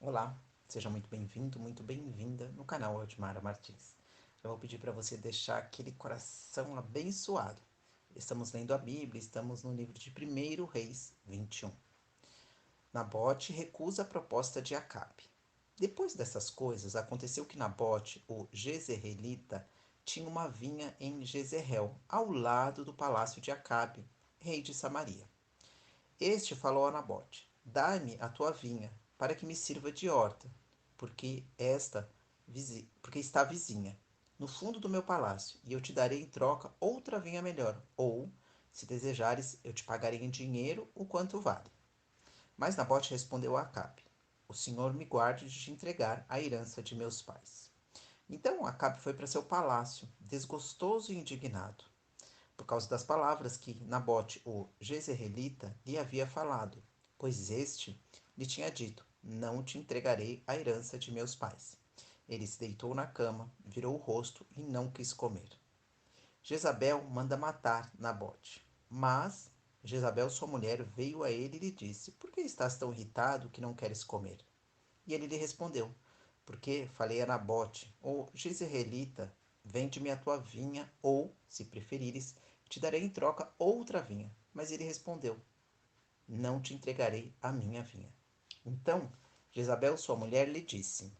Olá, seja muito bem-vindo, muito bem-vinda no canal Edmara Martins. Eu vou pedir para você deixar aquele coração abençoado. Estamos lendo a Bíblia, estamos no livro de 1 Reis 21. Nabote recusa a proposta de Acabe. Depois dessas coisas, aconteceu que Nabote, o Jezreelita, tinha uma vinha em Jezreel, ao lado do palácio de Acabe, rei de Samaria. Este falou a Nabote: Dá-me a tua vinha, para que me sirva de horta, porque porque está vizinha, no fundo do meu palácio, e eu te darei em troca outra vinha melhor, ou, se desejares, eu te pagarei em dinheiro o quanto vale. Mas Nabote respondeu a Acabe: O Senhor me guarde de te entregar a herança de meus pais. Então Acabe foi para seu palácio, desgostoso e indignado por causa das palavras que Nabote, o Jezreelita, lhe havia falado, pois este lhe tinha dito: Não te entregarei a herança de meus pais. Ele se deitou na cama, virou o rosto e não quis comer. Jezabel manda matar Nabote. Mas Jezabel, sua mulher, veio a ele e lhe disse: Por que estás tão irritado que não queres comer? E ele lhe respondeu: Porque falei a Nabote, o Jezreelita, vende-me a tua vinha, ou, se preferires, te darei em troca outra vinha. Mas ele respondeu: Não te entregarei a minha vinha. Então Jezabel, sua mulher, lhe disse: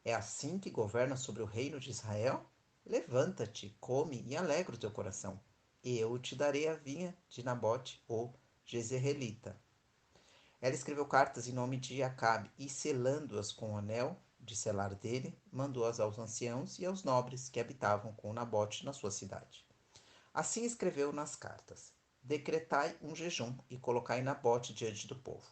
É assim que governas sobre o reino de Israel? Levanta-te, come e alegra o teu coração. E eu te darei a vinha de Nabote, o Jezreelita. Ela escreveu cartas em nome de Acabe e, selando-as com o anel de selar dele, mandou-as aos anciãos e aos nobres que habitavam com Nabote na sua cidade. Assim escreveu nas cartas: Decretai um jejum e colocai Nabote diante do povo.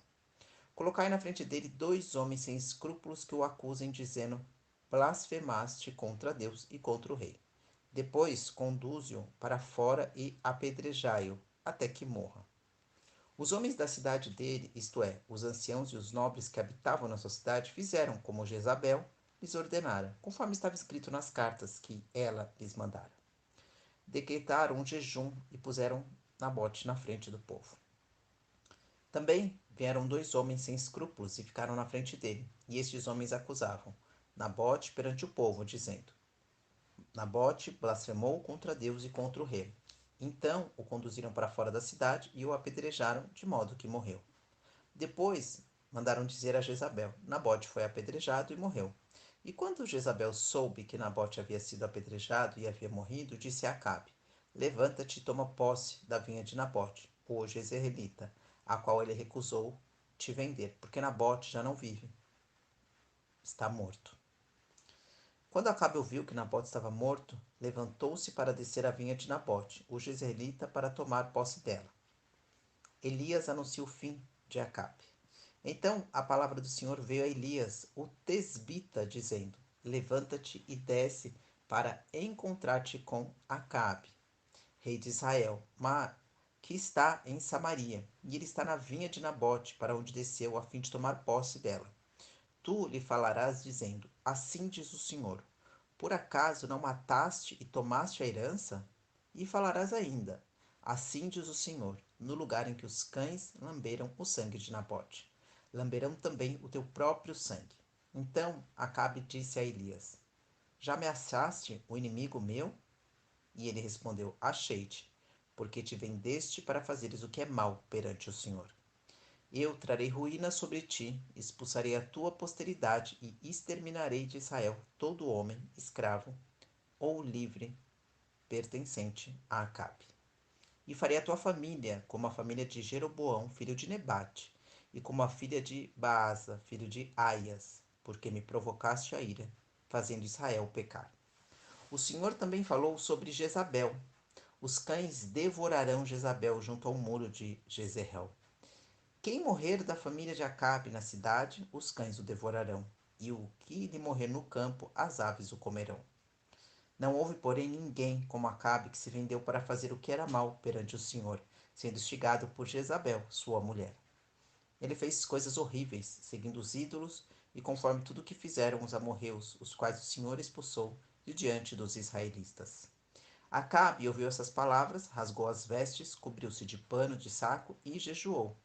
Colocai na frente dele 2 homens sem escrúpulos que o acusem, dizendo: Blasfemaste contra Deus e contra o rei. Depois conduze-o para fora e apedrejai-o até que morra. Os homens da cidade dele, isto é, os anciãos e os nobres que habitavam na sua cidade, fizeram como Jezabel lhes ordenara, conforme estava escrito nas cartas que ela lhes mandara. Decretaram um jejum e puseram Nabote na frente do povo. Também vieram 2 homens sem escrúpulos e ficaram na frente dele, e estes homens acusavam Nabote perante o povo, dizendo: Nabote blasfemou contra Deus e contra o rei. Então o conduziram para fora da cidade e o apedrejaram, de modo que morreu. Depois mandaram dizer a Jezabel: Nabote foi apedrejado e morreu. E quando Jezabel soube que Nabote havia sido apedrejado e havia morrido, disse a Acabe: Levanta-te e toma posse da vinha de Nabote, o jezreelita, a qual ele recusou te vender, porque Nabote já não vive, está morto. Quando Acabe ouviu que Nabote estava morto, levantou-se para descer a vinha de Nabote, o jezreelita, para tomar posse dela. Elias anuncia o fim de Acabe. Então a palavra do Senhor veio a Elias, o tesbita, dizendo: Levanta-te e desce para encontrar-te com Acabe, rei de Israel, mas que está em Samaria, e ele está na vinha de Nabote, para onde desceu, a fim de tomar posse dela. Tu lhe falarás, dizendo: Assim diz o Senhor: Por acaso não mataste e tomaste a herança? E falarás ainda: Assim diz o Senhor: No lugar em que os cães lamberam o sangue de Nabote, lamberão também o teu próprio sangue. Então Acabe disse a Elias: Já ameaçaste o inimigo meu? E ele respondeu: Achei-te, porque te vendeste para fazeres o que é mal perante o Senhor. Eu trarei ruína sobre ti, expulsarei a tua posteridade e exterminarei de Israel todo homem, escravo ou livre, pertencente a Acabe. E farei a tua família como a família de Jeroboão, filho de Nebate, e como a filha de Baasa, filho de Aias, porque me provocaste a ira, fazendo Israel pecar. O Senhor também falou sobre Jezabel. Os cães devorarão Jezabel junto ao muro de Jezreel. Quem morrer da família de Acabe na cidade, os cães o devorarão, e o que lhe morrer no campo, as aves o comerão. Não houve, porém, ninguém como Acabe que se vendeu para fazer o que era mal perante o Senhor, sendo instigado por Jezabel, sua mulher. Ele fez coisas horríveis, seguindo os ídolos, e conforme tudo o que fizeram os amorreus, os quais o Senhor expulsou de diante dos israelitas. Acabe ouviu essas palavras, rasgou as vestes, cobriu-se de pano de saco e jejuou.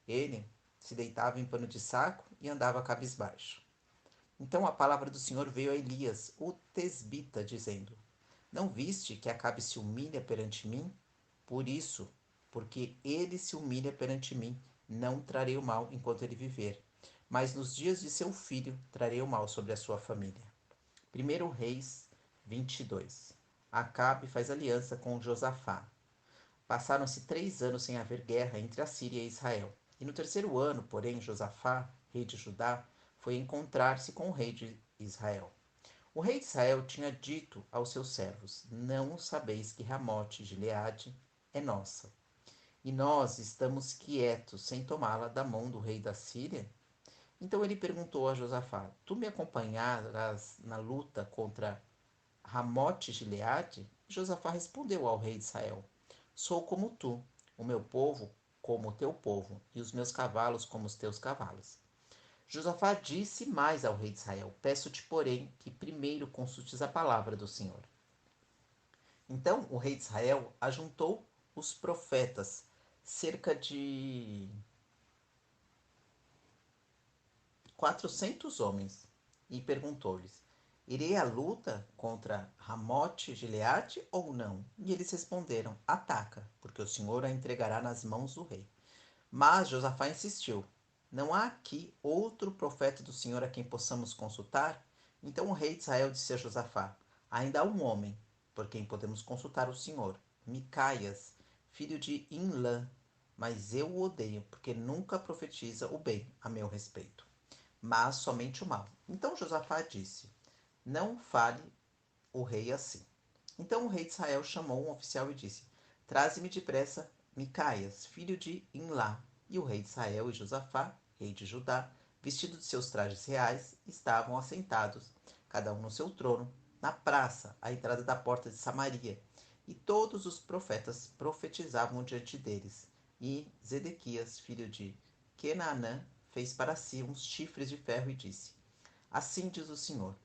Ele se deitava em pano de saco e andava cabisbaixo. Então a palavra do Senhor veio a Elias, o tesbita, dizendo: Não viste que Acabe se humilha perante mim? Por isso, porque ele se humilha perante mim, não trarei o mal enquanto ele viver. Mas nos dias de seu filho trarei o mal sobre a sua família. 1 Reis 22. Acabe faz aliança com Josafá. Passaram-se 3 anos sem haver guerra entre a Síria e Israel. E no terceiro ano, porém, Josafá, rei de Judá, foi encontrar-se com o rei de Israel. O rei de Israel tinha dito aos seus servos: Não sabeis que Ramote de Gileade é nossa, e nós estamos quietos sem tomá-la da mão do rei da Síria? Então ele perguntou a Josafá: Tu me acompanharás na luta contra Ramote de Gileade? Josafá respondeu ao rei de Israel: Sou como tu, o meu povo como o teu povo, e os meus cavalos como os teus cavalos. Josafá disse mais ao rei de Israel: Peço-te, porém, que primeiro consultes a palavra do Senhor. Então o rei de Israel ajuntou os profetas, cerca de 400 homens, e perguntou-lhes: Irei à luta contra Ramote Gileade ou não? E eles responderam: Ataca, porque o Senhor a entregará nas mãos do rei. Mas Josafá insistiu: Não há aqui outro profeta do Senhor a quem possamos consultar? Então o rei de Israel disse a Josafá: Ainda há um homem por quem podemos consultar o Senhor, Micaias, filho de Imlã, mas eu o odeio, porque nunca profetiza o bem a meu respeito, mas somente o mal. Então Josafá disse: Não fale o rei assim. Então o rei de Israel chamou um oficial e disse: Traze-me depressa Micaias, filho de Imlá. E o rei de Israel e Josafá, rei de Judá, vestidos de seus trajes reais, estavam assentados, cada um no seu trono, na praça, à entrada da porta de Samaria. E todos os profetas profetizavam diante deles. E Zedequias, filho de Kenaanã, fez para si uns chifres de ferro e disse: Assim diz o Senhor: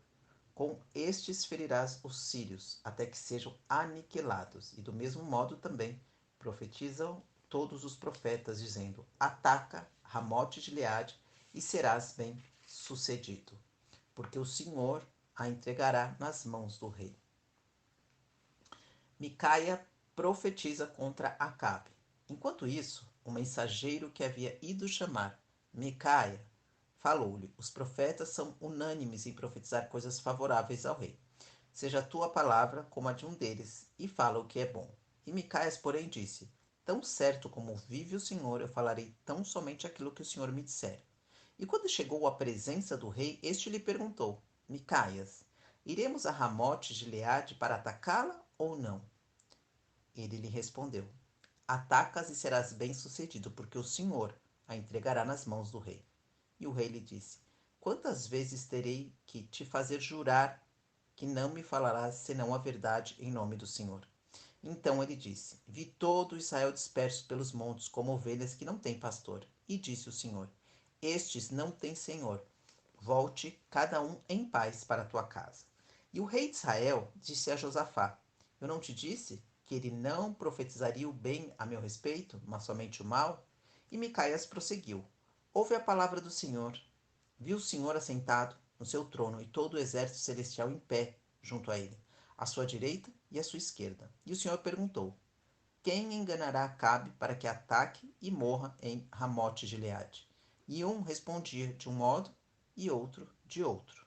Com estes ferirás os sírios, até que sejam aniquilados. E do mesmo modo também profetizam todos os profetas, dizendo: Ataca Ramote de Gileade e serás bem sucedido, porque o Senhor a entregará nas mãos do rei. Micaia profetiza contra Acabe. Enquanto isso, o mensageiro que havia ido chamar Micaia falou-lhe: Os profetas são unânimes em profetizar coisas favoráveis ao rei. Seja a tua palavra como a de um deles, e fala o que é bom. E Micaias, porém, disse: Tão certo como vive o Senhor, eu falarei tão somente aquilo que o Senhor me disser. E quando chegou à presença do rei, este lhe perguntou: Micaias, iremos a Ramote de Gileade para atacá-la ou não? Ele lhe respondeu: Atacas e serás bem-sucedido, porque o Senhor a entregará nas mãos do rei. E o rei lhe disse: Quantas vezes terei que te fazer jurar que não me falarás senão a verdade em nome do Senhor? Então ele disse: Vi todo Israel disperso pelos montes, como ovelhas que não têm pastor. E disse o Senhor: Estes não têm senhor. Volte cada um em paz para a tua casa. E o rei de Israel disse a Josafá: Eu não te disse que ele não profetizaria o bem a meu respeito, mas somente o mal? E Micaias prosseguiu: Ouve a palavra do Senhor. Viu o Senhor assentado no seu trono e todo o exército celestial em pé junto a ele, à sua direita e à sua esquerda. E o Senhor perguntou: Quem enganará Acabe para que ataque e morra em Ramote Gileade? E um respondia de um modo e outro de outro.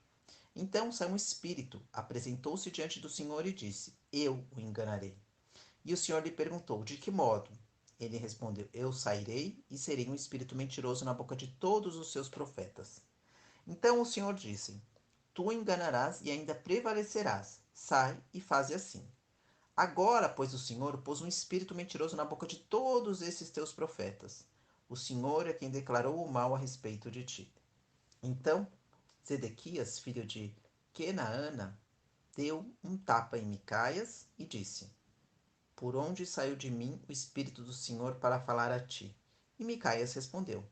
Então saiu um espírito, apresentou-se diante do Senhor e disse: Eu o enganarei. E o Senhor lhe perguntou: De que modo? Ele respondeu: Eu sairei e serei um espírito mentiroso na boca de todos os seus profetas. Então o Senhor disse: Tu enganarás e ainda prevalecerás. Sai e faze assim. Agora, pois, o Senhor pôs um espírito mentiroso na boca de todos esses teus profetas. O Senhor é quem declarou o mal a respeito de ti. Então, Zedequias, filho de Kenaana, deu um tapa em Micaias e disse: Por onde saiu de mim o espírito do Senhor para falar a ti? E Micaias respondeu: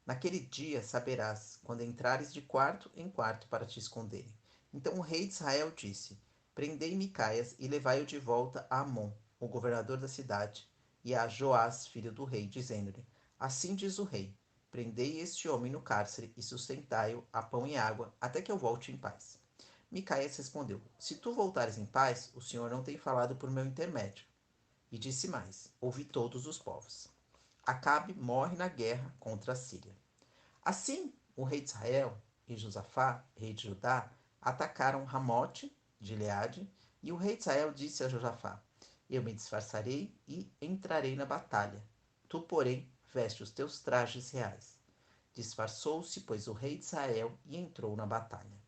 Naquele dia saberás, quando entrares de quarto em quarto para te esconderem. Então o rei de Israel disse: Prendei Micaias e levai-o de volta a Amon, o governador da cidade, e a Joás, filho do rei, dizendo-lhe: Assim diz o rei: Prendei este homem no cárcere e sustentai-o a pão e água, até que eu volte em paz. Micaias respondeu: Se tu voltares em paz, o Senhor não tem falado por meu intermédio. E disse mais: Ouvi todos os povos. Acabe morre na guerra contra a Síria. Assim, o rei de Israel e Josafá, rei de Judá, atacaram Ramote de Gileade, e o rei de Israel disse a Josafá: Eu me disfarçarei e entrarei na batalha. Tu, porém, veste os teus trajes reais. Disfarçou-se, pois, o rei de Israel e entrou na batalha.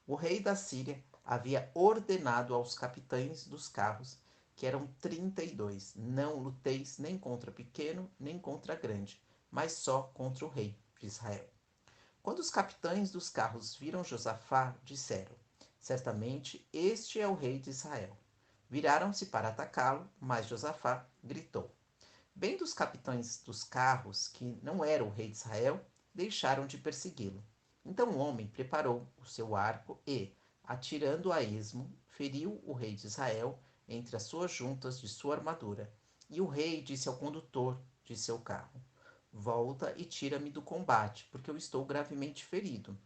O rei da Síria havia ordenado aos capitães dos carros, que eram 32, não luteis nem contra pequeno, nem contra grande, mas só contra o rei de Israel. Quando os capitães dos carros viram Josafá, disseram: Certamente este é o rei de Israel. Viraram-se para atacá-lo, mas Josafá gritou. Vendo os capitães dos carros que não era o rei de Israel, deixaram de persegui-lo. Então o homem preparou o seu arco e, atirando a esmo, feriu o rei de Israel entre as suas juntas de sua armadura. E o rei disse ao condutor de seu carro: Volta e tira-me do combate, porque eu estou gravemente ferido.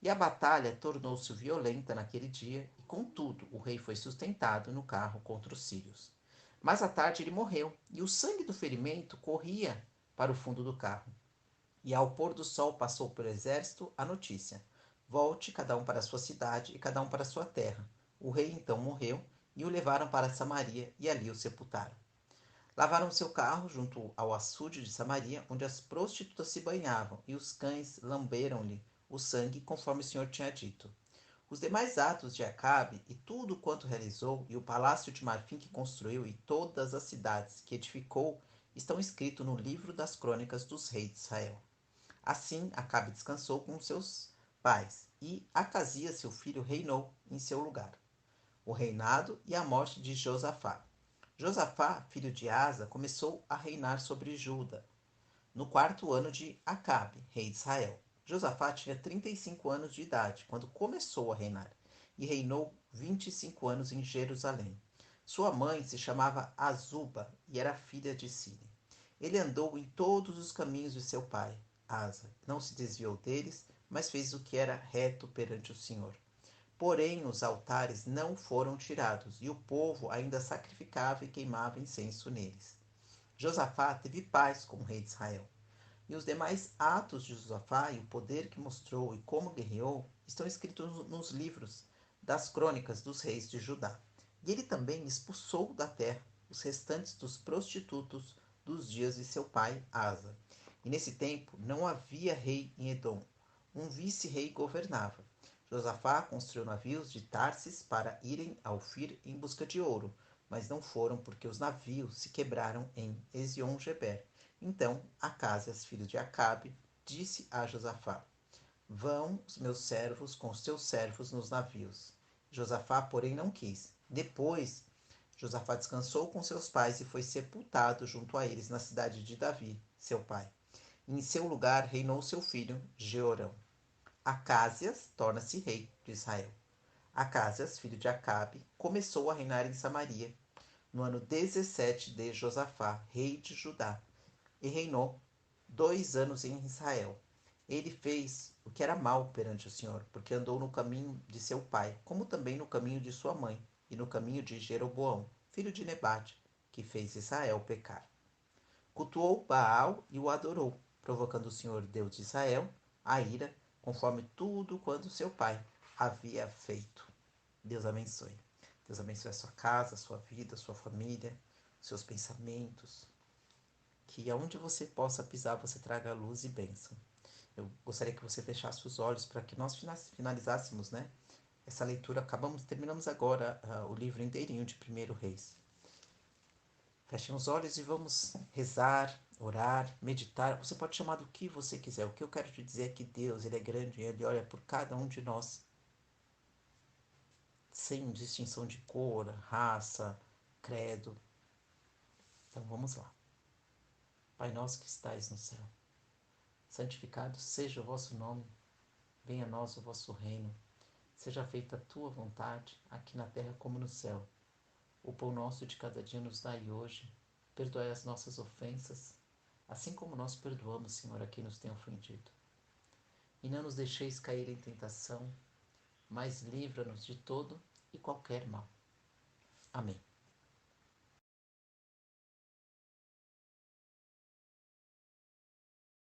E a batalha tornou-se violenta naquele dia, e contudo o rei foi sustentado no carro contra os sírios. Mas à tarde ele morreu, e o sangue do ferimento corria para o fundo do carro. E ao pôr do sol passou pelo exército a notícia: Volte cada um para sua cidade e cada um para sua terra. O rei então morreu, e o levaram para Samaria, e ali o sepultaram. Lavaram seu carro junto ao açude de Samaria, onde as prostitutas se banhavam, e os cães lamberam-lhe o sangue, conforme o Senhor tinha dito. Os demais atos de Acabe e tudo quanto realizou, e o palácio de marfim que construiu, e todas as cidades que edificou, estão escritos no livro das crônicas dos reis de Israel. Assim, Acabe descansou com seus pais, e Acasias, seu filho, reinou em seu lugar. O reinado e a morte de Josafá. Josafá, filho de Asa, começou a reinar sobre Juda, no quarto ano de Acabe, rei de Israel. Josafá tinha 35 anos de idade quando começou a reinar, e reinou 25 anos em Jerusalém. Sua mãe se chamava Azuba e era filha de Sine. Ele andou em todos os caminhos de seu pai, Asa, não se desviou deles, mas fez o que era reto perante o Senhor. Porém, os altares não foram tirados, e o povo ainda sacrificava e queimava incenso neles. Josafá teve paz como rei de Israel. E os demais atos de Josafá e o poder que mostrou e como guerreou estão escritos nos livros das crônicas dos reis de Judá. E ele também expulsou da terra os restantes dos prostitutos dos dias de seu pai Asa. E nesse tempo não havia rei em Edom. Um vice-rei governava. Josafá construiu navios de Tarsis para irem a Ofir em busca de ouro, mas não foram porque os navios se quebraram em Ezion-Geber. Então Acásias, filho de Acabe, disse a Josafá: Vão os meus servos com os teus servos nos navios. Josafá, porém, não quis. Depois, Josafá descansou com seus pais e foi sepultado junto a eles na cidade de Davi, seu pai. E em seu lugar reinou seu filho Jeorão. Acásias torna-se rei de Israel. Acásias, filho de Acabe, começou a reinar em Samaria no ano 17 de Josafá, rei de Judá, e reinou 2 anos em Israel. Ele fez o que era mal perante o Senhor, porque andou no caminho de seu pai, como também no caminho de sua mãe, e no caminho de Jeroboão, filho de Nebate, que fez Israel pecar. Cultuou Baal e o adorou, provocando o Senhor, Deus de Israel, a ira, conforme tudo quanto seu pai havia feito. Deus abençoe. Deus abençoe a sua casa, a sua vida, a sua família, seus pensamentos. Que aonde você possa pisar, você traga luz e bênção. Eu gostaria que você fechasse os olhos para que nós finalizássemos, né? Essa leitura. Terminamos agora o livro inteirinho de Primeiro Reis. Fechem os olhos e vamos rezar, orar, meditar. Você pode chamar do que você quiser. O que eu quero te dizer é que Deus, Ele é grande e Ele olha por cada um de nós, sem distinção de cor, raça, credo. Então vamos lá. Pai nosso que estais no céu, santificado seja o vosso nome. Venha a nós o vosso reino. Seja feita a tua vontade, aqui na terra como no céu. O pão nosso de cada dia nos dai hoje. Perdoai as nossas ofensas, assim como nós perdoamos, Senhor, a quem nos tem ofendido. E não nos deixeis cair em tentação, mas livra-nos de todo e qualquer mal. Amém.